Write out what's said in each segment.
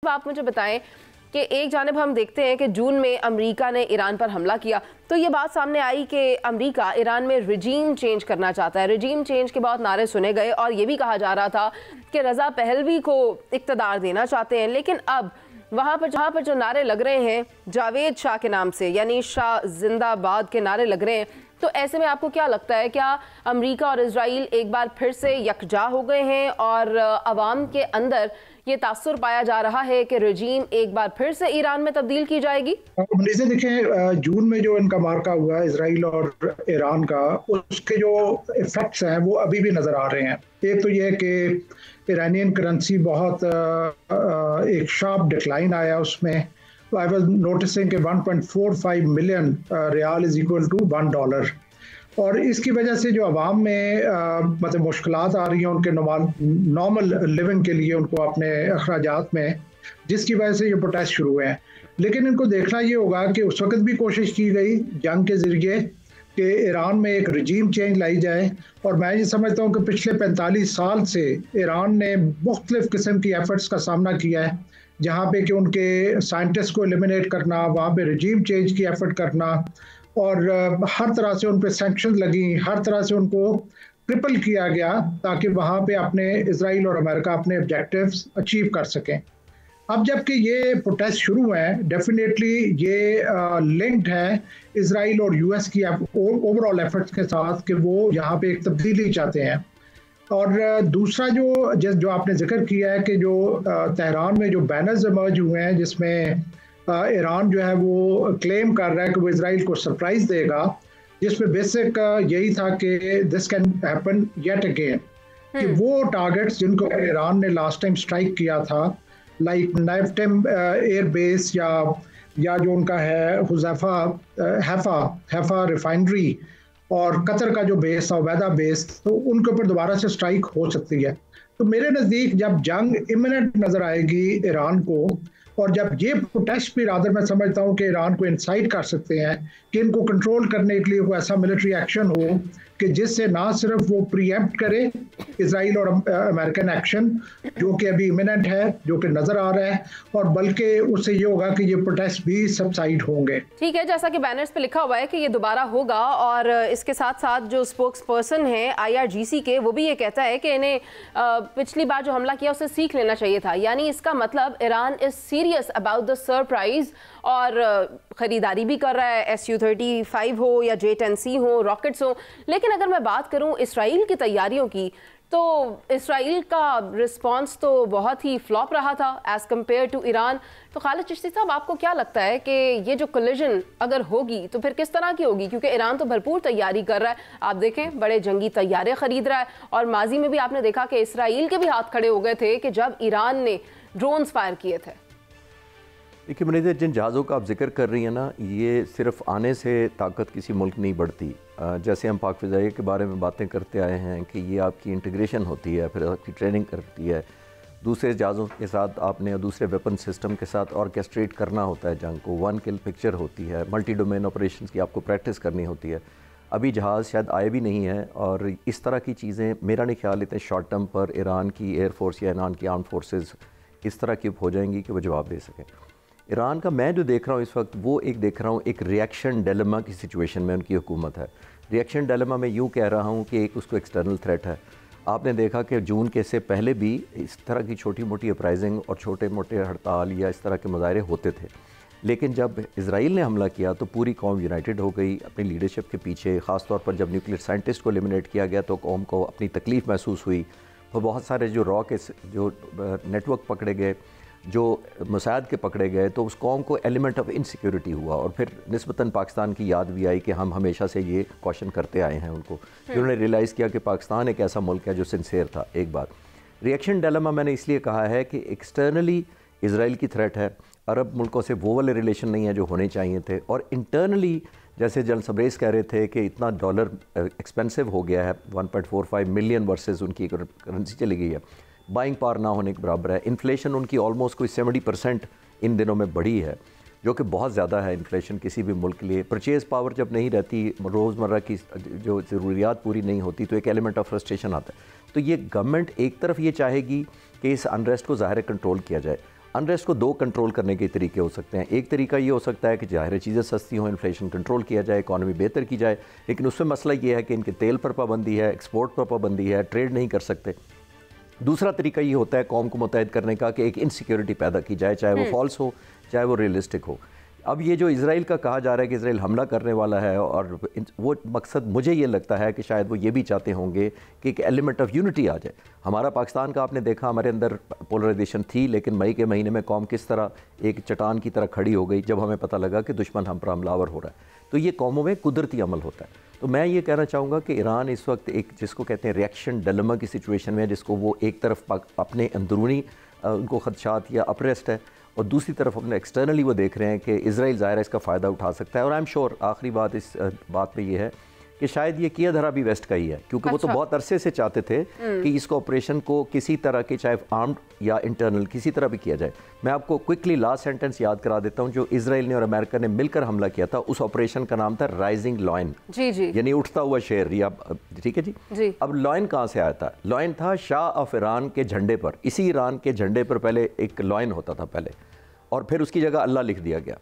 आप मुझे बताएं कि एक जानिब हम देखते हैं कि जून में अमेरिका ने ईरान पर हमला किया तो ये बात सामने आई कि अमेरिका ईरान में रिजीम चेंज करना चाहता है। रिजीम चेंज के बहुत नारे सुने गए और ये भी कहा जा रहा था कि रज़ा पहलवी को इक़्तिदार देना चाहते हैं, लेकिन अब वहाँ पर जो नारे लग रहे हैं जावेद शाह के नाम से, यानी शाह जिंदाबाद के नारे लग रहे हैं, तो ऐसे में आपको क्या लगता है, क्या अमेरिका और इजराइल एक बार फिर से यकजा हो गए हैं और अवाम के अंदर ये तासुर पाया जा रहा है कि रजीम एक बार फिर से ईरान में तब्दील की जाएगी? देखें, जून में जो इनका मार्का हुआ इजराइल और ईरान का, उसके जो इफेक्ट्स हैं वो अभी भी नजर आ रहे हैं। एक तो ये है कि ईरानियन करेंसी बहुत एक शार्प डिक्लाइन आया उसमें। आई वाज नोटिसिंग कि 1.45 million rial is equal to $1, और इसकी वजह से जो आवाम में मतलब मुश्किलात आ रही हैं उनके नॉर्मल लिविंग के लिए, उनको अपने अखराजात में, जिसकी वजह से ये प्रोटेस्ट शुरू हुए हैं। लेकिन इनको देखना ये होगा कि उस वक्त भी कोशिश की गई जंग के ज़रिए कि ईरान में एक रजीम चेंज लाई जाए, और मैं ये समझता हूँ कि पिछले 45 साल से ईरान ने मुख्तलिफ किस्म की एफर्ट्स का सामना किया है, जहाँ पे कि उनके साइंटिस्ट को एलिमिनेट करना, वहाँ पे रजीम चेंज की एफर्ट करना, और हर तरह से उन पर सैंक्शन लगी, हर तरह से उनको ट्रिपल किया गया ताकि वहाँ पे अपने इजराइल और अमेरिका अपने ऑब्जेक्टिव्स अचीव कर सकें। अब जबकि ये प्रोटेस्ट शुरू हुए हैं, डेफिनेटली ये लिंक्ड है इजराइल और यूएस की ओवरऑल एफर्ट्स के साथ कि वो यहाँ पे एक तब्दीली चाहते हैं। और दूसरा जो आपने जिक्र किया है कि जो तेहरान में जो बैनर्स इमर्ज हुए हैं, जिसमें ईरान जो है वो क्लेम कर रहा है कि वो इजराइल को सरप्राइज देगा, जिसमें बेसिक यही था कि this can happen yet again, कि वो टारगेट्स जिनको ईरान ने लास्ट टाइम स्ट्राइक किया था, लाइक नाइफ्टेम एयर बेस या जो उनका है हैफा रिफाइनरी और कतर का जो बेस था वैदा बेस, तो उनके ऊपर दोबारा से स्ट्राइक हो सकती है। तो मेरे नज़दीक जब जंग इमिनेंट नज़र आएगी ईरान को, और जब ये प्रोटेस्ट भी रादर मैं समझता हूँ कि ईरान को इंसाइट कर सकते हैं कि इनको कंट्रोल करने के लिए कोई ऐसा मिलिट्री एक्शन हो कि जिससे ना सिर्फ वो प्रीएम्प्ट करे इजराइल और अमेरिकन एक्शन जो कि अभी इमिनेंट है, जो कि नजर आ रहा है, और बल्कि उससे ये होगा कि ये प्रोटेस्ट भी सबसाइड होंगे। ठीक है, जैसा कि बैनर्स पे लिखा हुआ है कि ये दोबारा होगा, और इसके साथ साथ जो स्पोक्स पर्सन है IRGC के, वो भी ये कहता है कि इन्हें पिछली बार जो हमला किया उससे सीख लेना चाहिए था। यानी इसका मतलब Iran is serious about the surprise और खरीदारी भी कर रहा है, SU-35 हो या J-10C हो, रॉकेट्स हो। लेकिन अगर मैं बात करूं इसराइल की तैयारियों की, तो इसराइल का रिस्पांस तो बहुत ही फ्लॉप रहा था एज कम्पेयर टू ईरान। तो खालिद चिश्ती साहब, आपको क्या लगता है कि ये जो कोलिजन अगर होगी तो फिर किस तरह की होगी? क्योंकि ईरान तो भरपूर तैयारी कर रहा है, आप देखें बड़े जंगी तैयारे खरीद रहा है, और माजी में भी आपने देखा कि इसराइल के भी हाथ खड़े हो गए थे कि जब ईरान ने ड्रोन्स फायर किए थे। देखिए मुनीर, जिन जहाज़ों का आप जिक्र कर रही हैं ना, ये सिर्फ आने से ताकत किसी मुल्क नहीं बढ़ती। जैसे हम पाक फ़िज़ाइया के बारे में बातें करते आए हैं कि ये आपकी इंटीग्रेशन होती है, फिर आपकी ट्रेनिंग करती है, दूसरे जहाज़ों के साथ आपने दूसरे वेपन सिस्टम के साथ ऑर्केस्ट्रेट करना होता है जंग को, वन किल पिक्चर होती है, मल्टी डोमेन ऑपरेशंस की आपको प्रैक्टिस करनी होती है। अभी जहाज़ शायद आए भी नहीं है, और इस तरह की चीज़ें मेरा नहीं ख्याल इतने शॉर्ट टर्म पर ईरान की एयरफोर्स या ईरान की आर्म फोर्सेस इस तरह की हो जाएंगी कि वो जवाब दे सकें। ईरान का मैं जो देख रहा हूँ इस वक्त, वो देख रहा हूँ एक रिएक्शन डिलेमा की सिचुएशन में उनकी हुकूमत है। रिएक्शन डिलेमा में यूँ कह रहा हूँ कि एक उसको एक्सटर्नल थ्रेट है। आपने देखा कि जून के से पहले भी इस तरह की छोटी मोटी अपराइजिंग और छोटे मोटे हड़ताल या इस तरह के मुजाहरे होते थे, लेकिन जब इजराइल ने हमला किया तो पूरी कौम यूनाइटेड हो गई अपनी लीडरशिप के पीछे। ख़ास तौर पर जब न्यूक्लियर साइंटिस्ट को एलिमिनेट किया गया तो कौम को अपनी तकलीफ़ महसूस हुई। तो बहुत सारे जो रॉ के जो नेटवर्क पकड़े गए, जो मुसाद के पकड़े गए, तो उस कौम को एलिमेंट ऑफ इनसिक्योरिटी हुआ, और फिर निस्बतन पाकिस्तान की याद भी आई कि हम हमेशा से ये क्वेश्चन करते आए हैं उनको। उन्होंने रियलाइज़ किया कि पाकिस्तान एक ऐसा मुल्क है जो सिंसेयर था। एक बात रिएक्शन डिलेमा मैंने इसलिए कहा है कि एक्सटर्नली इजराइल की थ्रेट है, अरब मुल्कों से वो वाले रिलेशन नहीं है जो होने चाहिए थे, और इंटरनली जैसे जनरल सबरेज़ कह रहे थे कि इतना डॉलर एक्सपेंसिव हो गया है, 1.45 मिलियन वर्सेस उनकी करेंसी चली गई है, बाइंग पावर ना होने के बराबर है। इन्फ्लेशन उनकी ऑलमोस्ट कोई 70% इन दिनों में बढ़ी है, जो कि बहुत ज़्यादा है इन्फ्लेशन किसी भी मुल्क के लिए। परचेज़ पावर जब नहीं रहती, रोज़मर्रा की जो ज़रूरियात पूरी नहीं होती, तो एक एलिमेंट ऑफ फ्रस्ट्रेशन आता है। तो ये गवर्नमेंट एक तरफ ये चाहेगी कि इस अनरेस्ट को ज़ाहिर कंट्रोल किया जाए, अनरेस्ट को दो कंट्रोल करने के तरीके हो सकते हैं। एक तरीका ये हो सकता है कि ज़ाहिर चीज़ें सस्ती हों, इन्फ्लेशन कंट्रोल किया जाए, इकॉनमी बेहतर की जाए, लेकिन उसमें मसला ये है कि इनके तेल पर पाबंदी है, एक्सपोर्ट पर पाबंदी है, ट्रेड नहीं कर सकते। दूसरा तरीका ये होता है कौम को मुतहद करने का कि एक इनसिक्योरिटी पैदा की जाए, चाहे वो फॉल्स हो चाहे वो रियलिस्टिक हो। अब ये जो इजराइल का कहा जा रहा है कि इजराइल हमला करने वाला है, और वो मकसद मुझे ये लगता है कि शायद वो ये भी चाहते होंगे कि एक एलिमेंट ऑफ यूनिटी आ जाए। हमारा पाकिस्तान का आपने देखा, हमारे अंदर पोलराइजेशन थी, लेकिन मई के महीने में कौम किस तरह एक चट्टान की तरह खड़ी हो गई जब हमें पता लगा कि दुश्मन हम पर हमलावर हो रहा है। तो ये कौमों में कुदरती अमल होता है। तो मैं ये कहना चाहूँगा कि ईरान इस वक्त एक जिसको कहते हैं रिएक्शन डिलेमा की सिचुएशन में है, जिसको वो एक तरफ अपने अंदरूनी उनको खदशात या अपरेस्ट है, और दूसरी तरफ अपने एक्सटर्नली वो देख रहे हैं कि इजराइल ज़ाहिर है इसका फ़ायदा उठा सकता है। और आई एम श्योर आखिरी बात इस बात पे ये है कि शायद ये किया धरा भी वेस्ट का ही है, क्योंकि वो तो बहुत अरसे से चाहते थे कि इस ऑपरेशन को किसी तरह के, चाहे आर्म्ड या इंटरनल, किसी तरह भी किया जाए। मैं आपको क्विकली लास्ट सेंटेंस याद करा देता हूँ। जो इजराइल ने और अमेरिका ने मिलकर हमला किया था, उस ऑपरेशन का नाम था राइजिंग लॉयन, यानी उठता हुआ शेर, या ठीक है जी। अब लॉयन कहाँ से आया था? लॉयन था शाह ऑफ ईरान के झंडे पर। इसी ईरान के झंडे पर पहले एक लॉयन होता था पहले, और फिर उसकी जगह अल्लाह लिख दिया गया।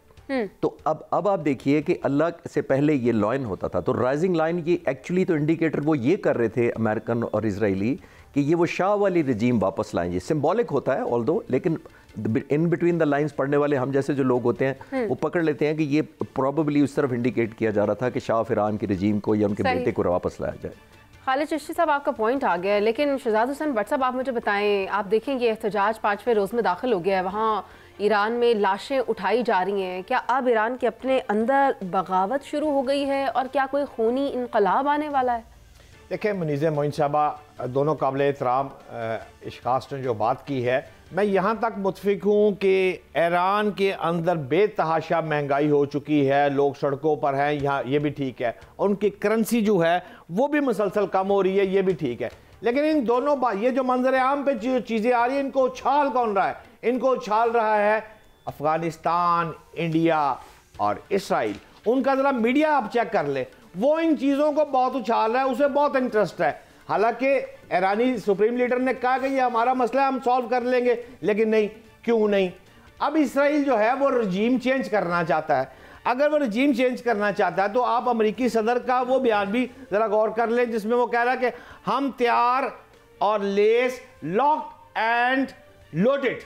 तो अब आप देखिए कि अल्लाह से पहले ये लॉयन होता था। तो राइजिंग लाइन ये एक्चुअली तो इंडिकेटर वो ये कर रहे थे अमेरिकन और इजरायली कि ये वो शाह वाली रजीम वापस लाएंगे। सिंबॉलिक होता है ऑल्दो, लेकिन इन बिटवीन द लाइंस पढ़ने वाले हम जैसे जो लोग होते हैं वो पकड़ लेते हैं कि ये प्रॉबेबली उस तरफ इंडिकेट किया जा रहा था कि शाह ईरान की रजीम को या उनके बेटे को वापस लाया जाए। खालिद चिश्ती साहब, आपका पॉइंट आ गया है, लेकिन शहजाद हुसैन भट्ट साहब आप मुझे बताएं, आप देखेंगे एहतजाज 5वें रोज़ में दाखिल हो गया है, वहाँ ईरान में लाशें उठाई जा रही हैं। क्या अब ईरान के अपने अंदर बगावत शुरू हो गई है, और क्या कोई खूनी इनकलाब आने वाला है? देखिए मुनीज़ मोइन साहबा, दोनों काबिल एहतराम इश्कास ने जो बात की है, मैं यहाँ तक मुतफिक हूँ कि ईरान के अंदर बेतहाशा महंगाई हो चुकी है, लोग सड़कों पर हैं, यहाँ ये भी ठीक है, उनकी करेंसी जो है वो भी मुसलसल कम हो रही है, ये भी ठीक है। लेकिन इन दोनों ये जो मंजर आम पे जो चीज़ें आ रही हैं, इनको उछाल कौन रहा है? इनको उछाल रहा है अफगानिस्तान, इंडिया और इसराइल। उनका ज़रा मीडिया आप चेक कर ले, वो इन चीज़ों को बहुत उछाल रहा है, उसे बहुत इंटरेस्ट है। हालांकि ईरानी सुप्रीम लीडर ने कहा कि ये हमारा मसला है, हम सॉल्व कर लेंगे, लेकिन नहीं, क्यों नहीं? अब इसराइल जो है वो रजीम चेंज करना चाहता है। अगर वो रजीम चेंज करना चाहता है तो आप अमेरिकी सदर का वो बयान भी ज़रा गौर कर लें, जिसमें वो कह रहा है कि हम तैयार और लेस, लॉक एंड लोडेड।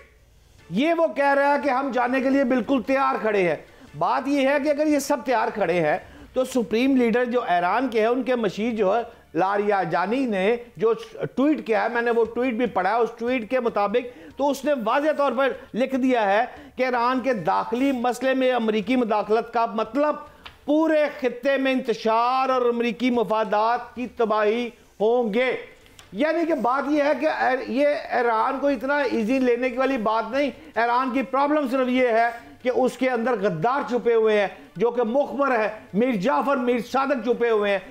ये वो कह रहा है कि हम जाने के लिए बिल्कुल तैयार खड़े हैं। बात यह है कि अगर ये सब तैयार खड़े हैं तो सुप्रीम लीडर जो ईरान के हैं, उनके मशीर जो है लारियाजानी ने जो ट्वीट किया है, मैंने वो ट्वीट भी पढ़ा है, उस ट्वीट के मुताबिक तो उसने वाज़ेह तौर पर लिख दिया है कि ईरान के दाखिली मसले में अमरीकी मुदाखलत का मतलब पूरे खित्ते में इंतशार और अमरीकी मफादात की तबाही होंगे। यानी कि बात यह है कि ये ईरान को इतना इजी लेने की वाली बात नहीं। ईरान की प्रॉब्लम सिर्फ ये है कि उसके अंदर गद्दार छुपे हुए हैं, जो कि मुखबर है, मीर जाफर, मीर सादक छुपे हुए हैं,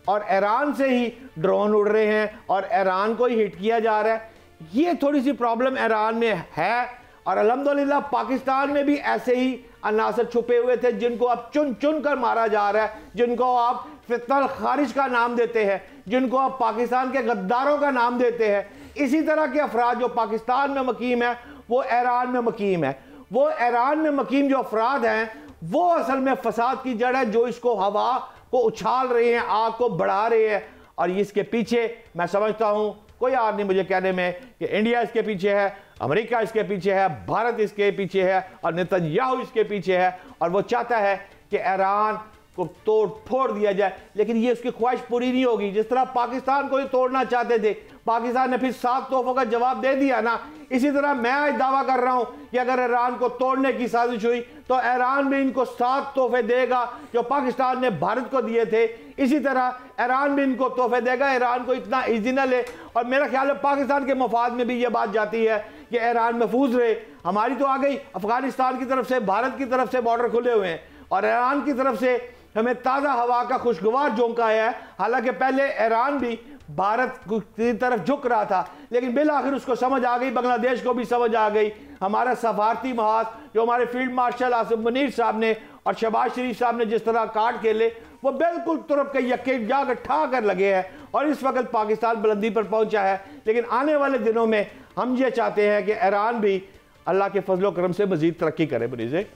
और ईरान से ही ड्रोन उड़ रहे हैं और ईरान को ही हिट किया जा रहा है। ये थोड़ी सी प्रॉब्लम ईरान में है, और अल्हम्दुलिल्लाह पाकिस्तान में भी ऐसे ही अनासर छुपे हुए थे जिनको अब चुन चुन कर मारा जा रहा है, जिनको आप फितनल खारिज का नाम देते हैं, जिनको आप पाकिस्तान के गद्दारों का नाम देते हैं। इसी तरह के अफराद जो पाकिस्तान में मकीम है वो ईरान में मकीम है। वो ईरान में मकीम जो अफराद हैं वो असल में फसाद की जड़ है, जो इसको हवा को उछाल रहे हैं, आग को बढ़ा रहे हैं। और इसके पीछे मैं समझता हूं कोई यार नहीं मुझे कहने में कि इंडिया इसके पीछे है, अमेरिका इसके पीछे है, भारत इसके पीछे है, और नेतन्याहू इसके पीछे है, और वो चाहता है कि ईरान को तोड़ फोड़ दिया जाए। लेकिन ये उसकी ख्वाहिश पूरी नहीं होगी। जिस तरह पाकिस्तान को ये तोड़ना चाहते थे, पाकिस्तान ने फिर 7 तोहफों का जवाब दे दिया ना, इसी तरह मैं आज दावा कर रहा हूं कि अगर ईरान को तोड़ने की साजिश हुई तो ईरान भी इनको 7 तोहफे देगा जो पाकिस्तान ने भारत को दिए थे। इसी तरह ईरान भी इनको तोहफे देगा। ईरान को इतना ईजी न ले, और मेरा ख्याल है पाकिस्तान के मफाद में भी ये बात जाती है कि ईरान महफूज रहे। हमारी तो आ गई, अफगानिस्तान की तरफ से, भारत की तरफ से बॉर्डर खुले हुए हैं, और ईरान की तरफ से हमें ताज़ा हवा का खुशगवार झोंका आया है। हालांकि पहले ईरान भी भारत की तरफ झुक रहा था, लेकिन बिल आखिर उसको समझ आ गई, बांग्लादेश को भी समझ आ गई। हमारा सफारती महाज जो हमारे फील्ड मार्शल आसिम मुनीर साहब ने और शहबाज शरीफ साहब ने जिस तरह कार्ड खेले, वो बिल्कुल तुरप के यक्के जाकर ठा कर लगे हैं, और इस वक्त पाकिस्तान बुलंदी पर पहुंचा है। लेकिन आने वाले दिनों में हम ये चाहते हैं कि ईरान भी अल्लाह के फजलो करम से मजीद तरक्की करे मरीज़े।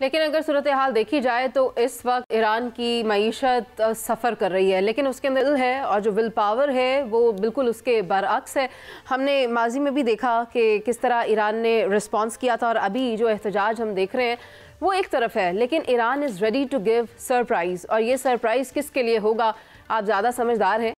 लेकिन अगर सूरत हाल देखी जाए तो इस वक्त ईरान की मईशत सफ़र कर रही है, लेकिन उसके अंदर है और जो विल पावर है वो बिल्कुल उसके बरअक्स है। हमने माजी में भी देखा कि किस तरह ईरान ने रिस्पॉन्स किया था और अभी जो एहतजाज हम देख रहे हैं वो एक तरफ है, लेकिन Iran is ready to give surprise. और ये सरप्राइज़ किसके लिए होगा? आप ज़्यादा समझदार हैं,